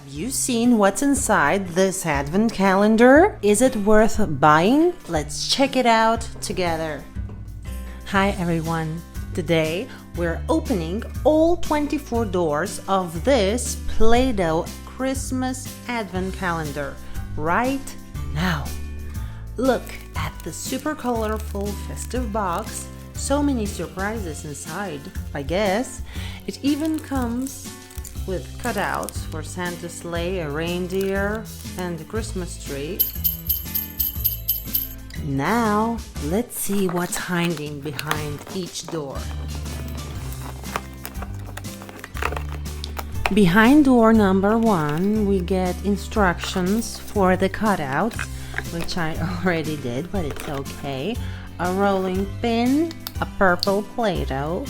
you seen what's inside this advent calendar? Is it worth buying? Let's check it out together. Hi everyone. Today we're opening all 24 doors of this Play-Doh Christmas Advent Calendar right now. Look at the super colorful festive box. So many surprises inside, I guess. It even comes with cutouts for Santa's sleigh, a reindeer, and a Christmas tree. Now, let's see what's hiding behind each door. Behind door number 1, we get instructions for the cutouts, which I already did, but it's okay. A rolling pin, a purple Play-Doh,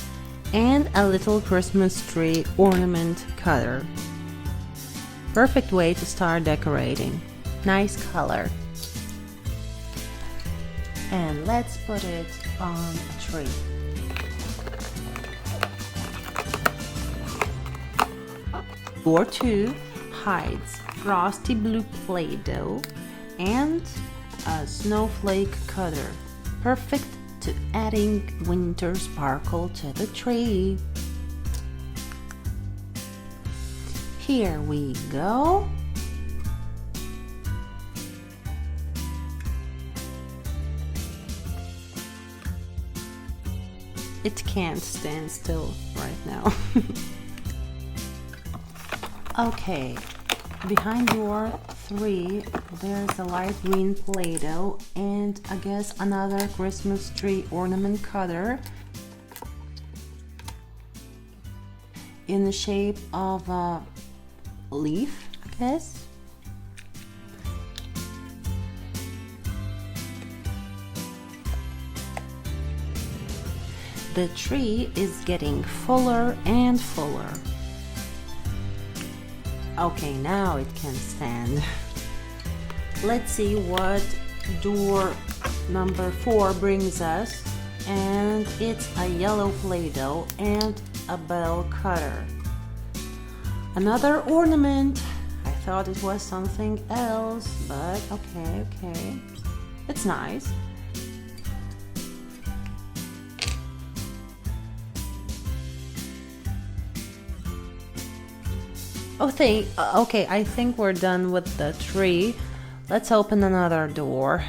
and a little Christmas tree ornament cutter. Perfect way to start decorating. Nice color. And let's put it on a tree. Door 2 hides frosty blue Play-Doh and a snowflake cutter. Perfect to adding winter sparkle to the tree. Here we go. It can't stand still right now. Okay, behind door 3, there's a light green Play-Doh and I guess another Christmas tree ornament cutter in the shape of a leaf, I guess. The tree is getting fuller and fuller. Okay, now it can stand. Let's see what door number 4 brings us. And it's a yellow Play-Doh and a bell cutter. Another ornament. I thought it was something else, but okay. It's nice. Okay, I think we're done with the tree. Let's open another door.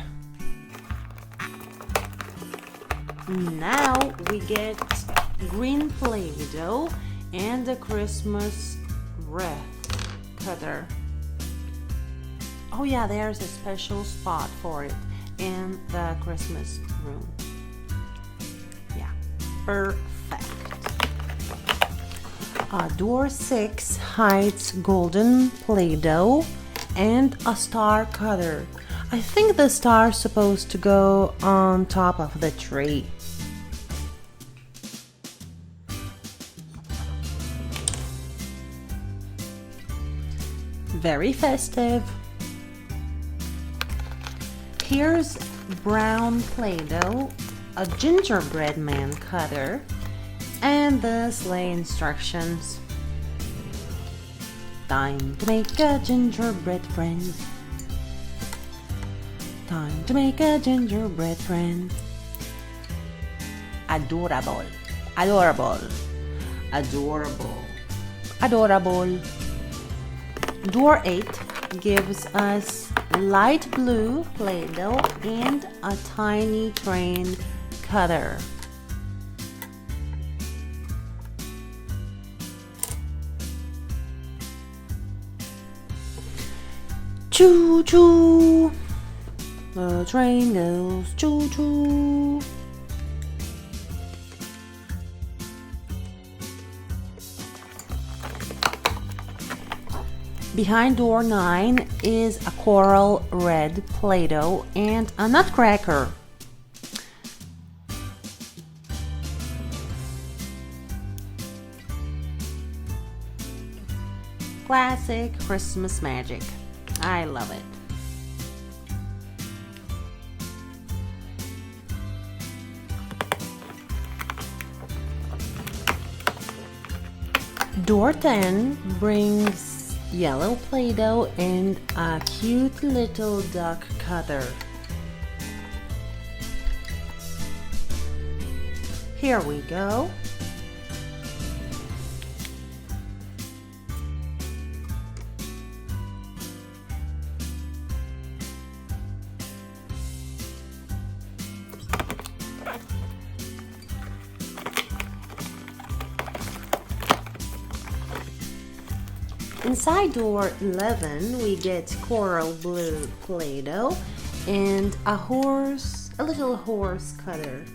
Now we get green Play-Doh and a Christmas wreath cutter. Oh yeah, there's a special spot for it in the Christmas room. Yeah, perfect. Door 6 hides golden Play-Doh and a star cutter. I think the star is supposed to go on top of the tree. Very festive. Here's brown Play-Doh, a gingerbread man cutter, and the sleigh instructions. Time to make a gingerbread friend. Time to make a gingerbread friend. Adorable, adorable, adorable, adorable. Door 8 gives us light blue Play-Doh and a tiny train cutter. Choo choo, the train goes choo choo. Behind door 9 is a coral red Play-Doh and a nutcracker. Classic Christmas magic. I love it. Door 10 brings yellow Play-Doh, and a cute little duck cutter. Here we go. Inside door 11, we get coral blue Play-Doh and a little horse cutter.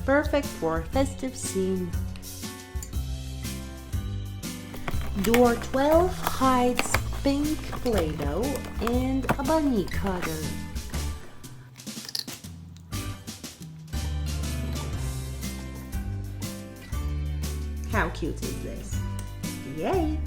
Perfect for festive scene. Door 12 hides pink Play-Doh and a bunny cutter. How cute is this? Yay!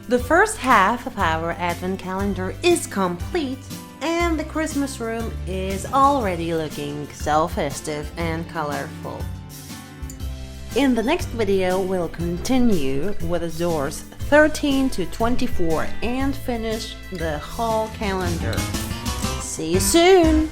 The first half of our advent calendar is complete, and the Christmas room is already looking so festive and colorful. In the next video, we'll continue with the doors 13 to 24 and finish the whole calendar. See you soon!